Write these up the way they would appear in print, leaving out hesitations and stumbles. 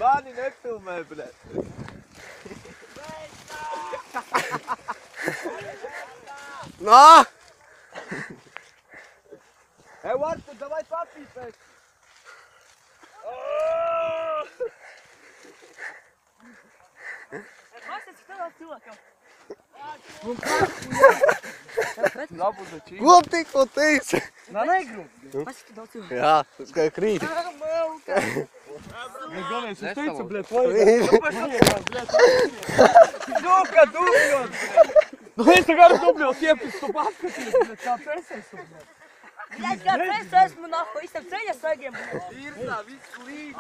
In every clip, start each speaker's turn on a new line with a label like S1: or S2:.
S1: Mani nefilmē, bļet.
S2: No!
S1: Artur, давай papīpēs.
S3: Pasēc, ka tev vēl cilvēkam.
S1: Labu začīju.
S2: Ko tikko teici?
S1: Nā, negrup.
S3: Pasēc, ka tev cilvēkam.
S2: Jā, tas kā krīt.
S1: Galvenais, es teicu, bļet, Duka, dubļot, bļet. Nu, es tagad dubļot iepis, tu paskatīs, bļet, kā es esmu, bļet.
S3: Блядь, kā es esmu nahoj, es tev ceļa sagiem.
S1: Irsā, viss līdz.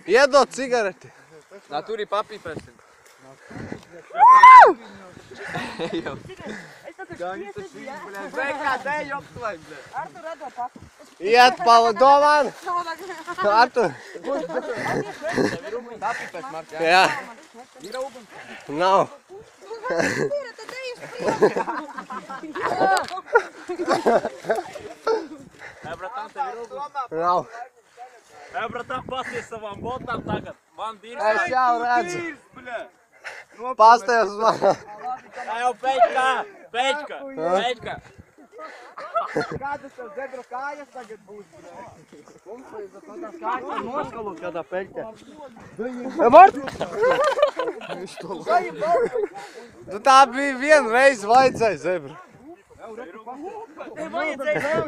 S2: Iedod cigareti.
S1: Nā, tur ir papīpēsim.
S3: Es tev taču piesēdzi, jā.
S1: VKD apsvaig, bļet.
S3: Artur, rado paku.
S2: Iet pavadoman. Artur.
S1: Papīpēs, Marta,
S2: Jā.
S1: Ir uguns.
S2: Nav.
S3: Spīra, tad ejies
S4: Bratām, tev ir uguns.
S2: Nav.
S4: Bratām, pasies savām botām tagad. Man
S2: Es
S4: dirst.
S2: jau redzu.
S1: Īrs, bļet.
S2: Pastājas man.
S4: Tā jau Peļķa. Peļķa. Peļķa.
S1: Kādas tev zebra kājas tagad būs, bļet? Mums līdz tādās kājas noskalot kādā peļķē.
S2: Mart! Nu tā bija viena reize vajadzēja zebra.
S3: Vajadzēja.